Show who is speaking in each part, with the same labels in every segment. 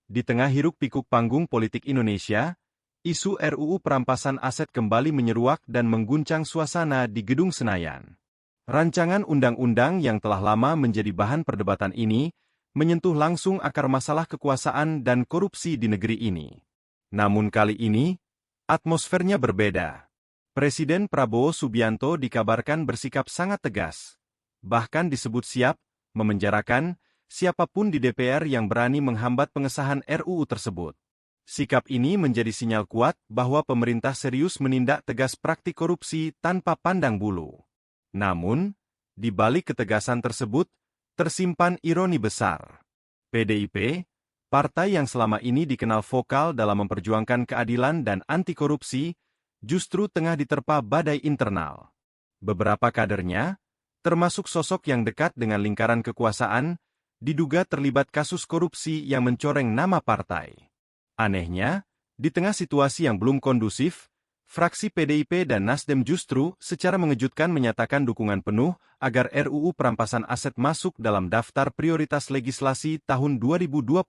Speaker 1: Di tengah hiruk-pikuk panggung politik Indonesia, isu RUU perampasan aset kembali menyeruak dan mengguncang suasana di Gedung Senayan. Rancangan undang-undang yang telah lama menjadi bahan perdebatan ini, menyentuh langsung akar masalah kekuasaan dan korupsi di negeri ini. Namun kali ini, atmosfernya berbeda. Presiden Prabowo Subianto dikabarkan bersikap sangat tegas. Bahkan disebut siap memenjarakan siapapun di DPR yang berani menghambat pengesahan RUU tersebut. Sikap ini menjadi sinyal kuat bahwa pemerintah serius menindak tegas praktik korupsi tanpa pandang bulu. Namun, di balik ketegasan tersebut, tersimpan ironi besar. PDIP, partai yang selama ini dikenal vokal dalam memperjuangkan keadilan dan anti korupsi, justru tengah diterpa badai internal. Beberapa kadernya, termasuk sosok yang dekat dengan lingkaran kekuasaan, diduga terlibat kasus korupsi yang mencoreng nama partai. Anehnya, di tengah situasi yang belum kondusif, fraksi PDIP dan Nasdem justru secara mengejutkan menyatakan dukungan penuh agar RUU perampasan aset masuk dalam daftar prioritas legislasi tahun 2025.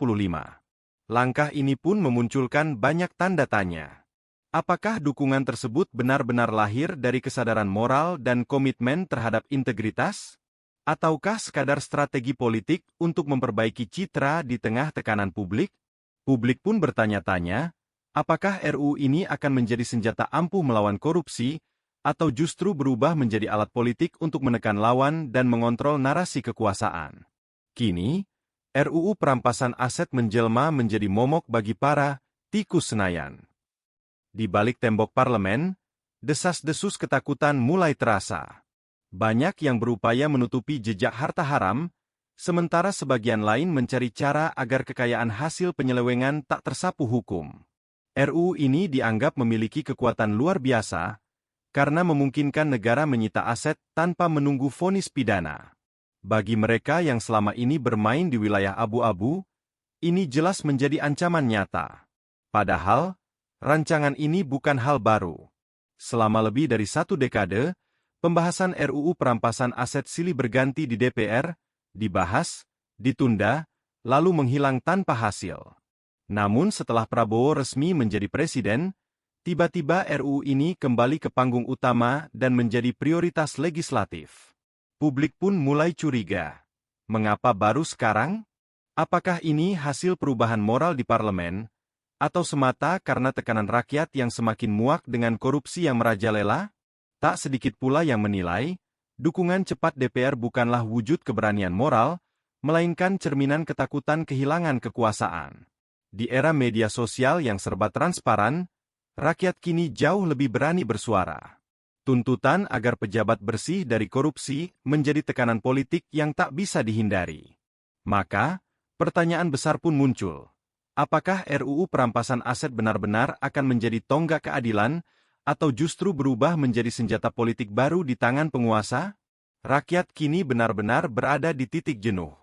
Speaker 1: Langkah ini pun memunculkan banyak tanda tanya. Apakah dukungan tersebut benar-benar lahir dari kesadaran moral dan komitmen terhadap integritas? Ataukah sekadar strategi politik untuk memperbaiki citra di tengah tekanan publik? Publik pun bertanya-tanya, apakah RUU ini akan menjadi senjata ampuh melawan korupsi, atau justru berubah menjadi alat politik untuk menekan lawan dan mengontrol narasi kekuasaan? Kini, RUU perampasan aset menjelma menjadi momok bagi para tikus Senayan. Di balik tembok parlemen, desas-desus ketakutan mulai terasa. Banyak yang berupaya menutupi jejak harta haram, sementara sebagian lain mencari cara agar kekayaan hasil penyelewengan tak tersapu hukum. RUU ini dianggap memiliki kekuatan luar biasa, karena memungkinkan negara menyita aset tanpa menunggu vonis pidana. Bagi mereka yang selama ini bermain di wilayah abu-abu, ini jelas menjadi ancaman nyata. Padahal, rancangan ini bukan hal baru. Selama lebih dari 1 dekade, pembahasan RUU perampasan aset silih berganti di DPR, dibahas, ditunda, lalu menghilang tanpa hasil. Namun setelah Prabowo resmi menjadi presiden, tiba-tiba RUU ini kembali ke panggung utama dan menjadi prioritas legislatif. Publik pun mulai curiga. Mengapa baru sekarang? Apakah ini hasil perubahan moral di parlemen, atau semata karena tekanan rakyat yang semakin muak dengan korupsi yang merajalela? Tak sedikit pula yang menilai, dukungan cepat DPR bukanlah wujud keberanian moral, melainkan cerminan ketakutan kehilangan kekuasaan. Di era media sosial yang serba transparan, rakyat kini jauh lebih berani bersuara. Tuntutan agar pejabat bersih dari korupsi menjadi tekanan politik yang tak bisa dihindari. Maka, pertanyaan besar pun muncul. Apakah RUU perampasan aset benar-benar akan menjadi tonggak keadilan, atau justru berubah menjadi senjata politik baru di tangan penguasa? Rakyat kini benar-benar berada di titik jenuh.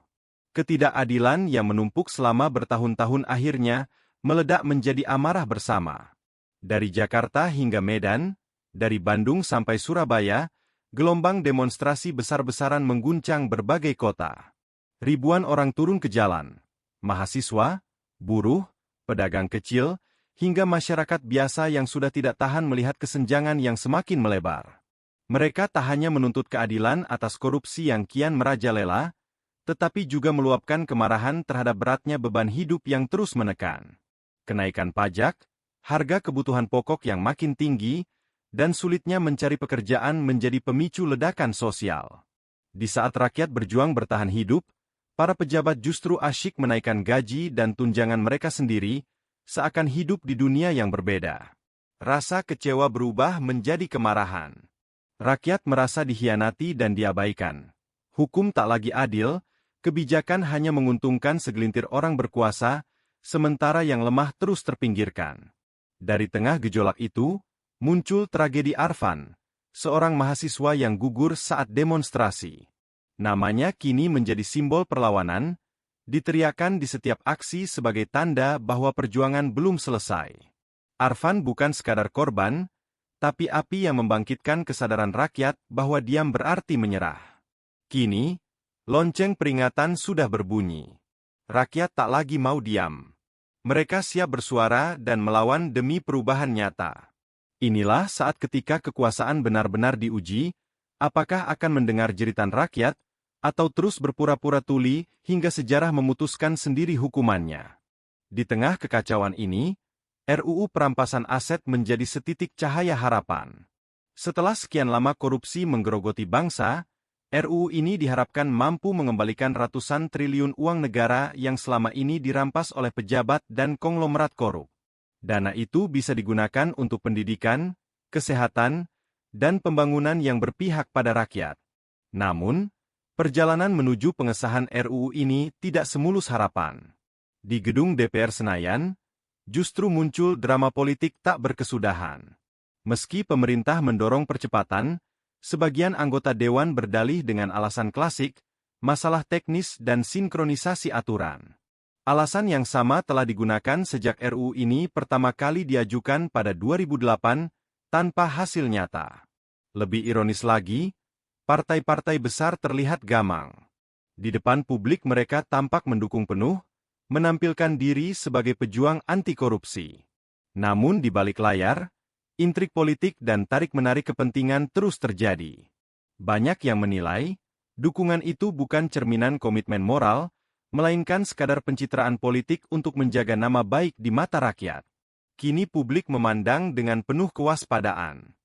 Speaker 1: Ketidakadilan yang menumpuk selama bertahun-tahun akhirnya meledak menjadi amarah bersama. Dari Jakarta hingga Medan, dari Bandung sampai Surabaya, gelombang demonstrasi besar-besaran mengguncang berbagai kota. Ribuan orang turun ke jalan. Mahasiswa, buruh, pedagang kecil, hingga masyarakat biasa yang sudah tidak tahan melihat kesenjangan yang semakin melebar. Mereka tak hanya menuntut keadilan atas korupsi yang kian merajalela, tetapi juga meluapkan kemarahan terhadap beratnya beban hidup yang terus menekan. Kenaikan pajak, harga kebutuhan pokok yang makin tinggi, dan sulitnya mencari pekerjaan menjadi pemicu ledakan sosial. Di saat rakyat berjuang bertahan hidup, para pejabat justru asyik menaikkan gaji dan tunjangan mereka sendiri, seakan hidup di dunia yang berbeda. Rasa kecewa berubah menjadi kemarahan. Rakyat merasa dikhianati dan diabaikan. Hukum tak lagi adil, kebijakan hanya menguntungkan segelintir orang berkuasa, sementara yang lemah terus terpinggirkan. Dari tengah gejolak itu, muncul tragedi Arfan, seorang mahasiswa yang gugur saat demonstrasi. Namanya kini menjadi simbol perlawanan, diteriakan di setiap aksi sebagai tanda bahwa perjuangan belum selesai. Arfan bukan sekadar korban, tapi api yang membangkitkan kesadaran rakyat bahwa diam berarti menyerah. Kini, lonceng peringatan sudah berbunyi. Rakyat tak lagi mau diam. Mereka siap bersuara dan melawan demi perubahan nyata. Inilah saat ketika kekuasaan benar-benar diuji, apakah akan mendengar jeritan rakyat, atau terus berpura-pura tuli hingga sejarah memutuskan sendiri hukumannya. Di tengah kekacauan ini, RUU perampasan aset menjadi setitik cahaya harapan. Setelah sekian lama korupsi menggerogoti bangsa, RUU ini diharapkan mampu mengembalikan ratusan triliun uang negara yang selama ini dirampas oleh pejabat dan konglomerat korup. Dana itu bisa digunakan untuk pendidikan, kesehatan, dan pembangunan yang berpihak pada rakyat. Namun, perjalanan menuju pengesahan RUU ini tidak semulus harapan. Di gedung DPR Senayan, justru muncul drama politik tak berkesudahan. Meski pemerintah mendorong percepatan, sebagian anggota dewan berdalih dengan alasan klasik, masalah teknis dan sinkronisasi aturan. Alasan yang sama telah digunakan sejak RUU ini pertama kali diajukan pada 2008, tanpa hasil nyata. Lebih ironis lagi, partai-partai besar terlihat gamang. Di depan publik mereka tampak mendukung penuh, menampilkan diri sebagai pejuang anti korupsi. Namun di balik layar, intrik politik dan tarik-menarik kepentingan terus terjadi. Banyak yang menilai, dukungan itu bukan cerminan komitmen moral, melainkan sekadar pencitraan politik untuk menjaga nama baik di mata rakyat. Kini publik memandang dengan penuh kewaspadaan.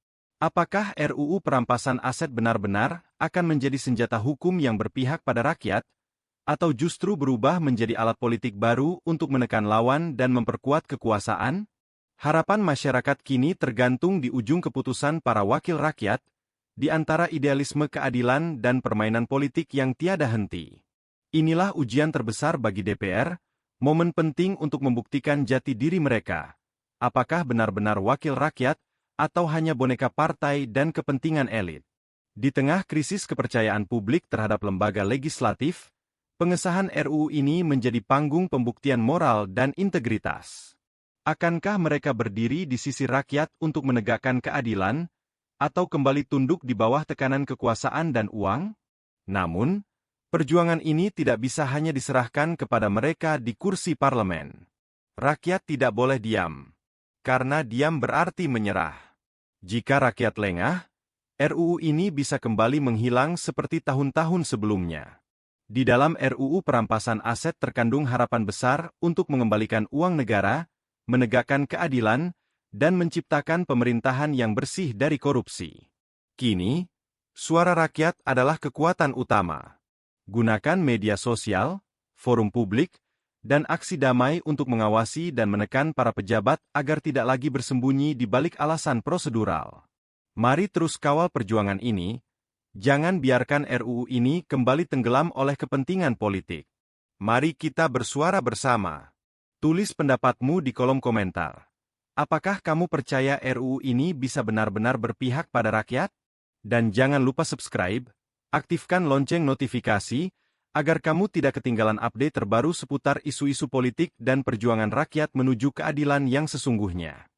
Speaker 1: Apakah RUU perampasan aset benar-benar akan menjadi senjata hukum yang berpihak pada rakyat, atau justru berubah menjadi alat politik baru untuk menekan lawan dan memperkuat kekuasaan? Harapan masyarakat kini tergantung di ujung keputusan para wakil rakyat, di antara idealisme keadilan dan permainan politik yang tiada henti. Inilah ujian terbesar bagi DPR, momen penting untuk membuktikan jati diri mereka. Apakah benar-benar wakil rakyat, atau hanya boneka partai dan kepentingan elit? Di tengah krisis kepercayaan publik terhadap lembaga legislatif, pengesahan RUU ini menjadi panggung pembuktian moral dan integritas. Akankah mereka berdiri di sisi rakyat untuk menegakkan keadilan, atau kembali tunduk di bawah tekanan kekuasaan dan uang? Namun, perjuangan ini tidak bisa hanya diserahkan kepada mereka di kursi parlemen. Rakyat tidak boleh diam, karena diam berarti menyerah. Jika rakyat lengah, RUU ini bisa kembali menghilang seperti tahun-tahun sebelumnya. Di dalam RUU perampasan aset terkandung harapan besar untuk mengembalikan uang negara, menegakkan keadilan, dan menciptakan pemerintahan yang bersih dari korupsi. Kini, suara rakyat adalah kekuatan utama. Gunakan media sosial, forum publik, dan aksi damai untuk mengawasi dan menekan para pejabat agar tidak lagi bersembunyi di balik alasan prosedural. Mari terus kawal perjuangan ini, jangan biarkan RUU ini kembali tenggelam oleh kepentingan politik. Mari kita bersuara bersama. Tulis pendapatmu di kolom komentar. Apakah kamu percaya RUU ini bisa benar-benar berpihak pada rakyat? Dan jangan lupa subscribe, aktifkan lonceng notifikasi, agar kamu tidak ketinggalan update terbaru seputar isu-isu politik dan perjuangan rakyat menuju keadilan yang sesungguhnya.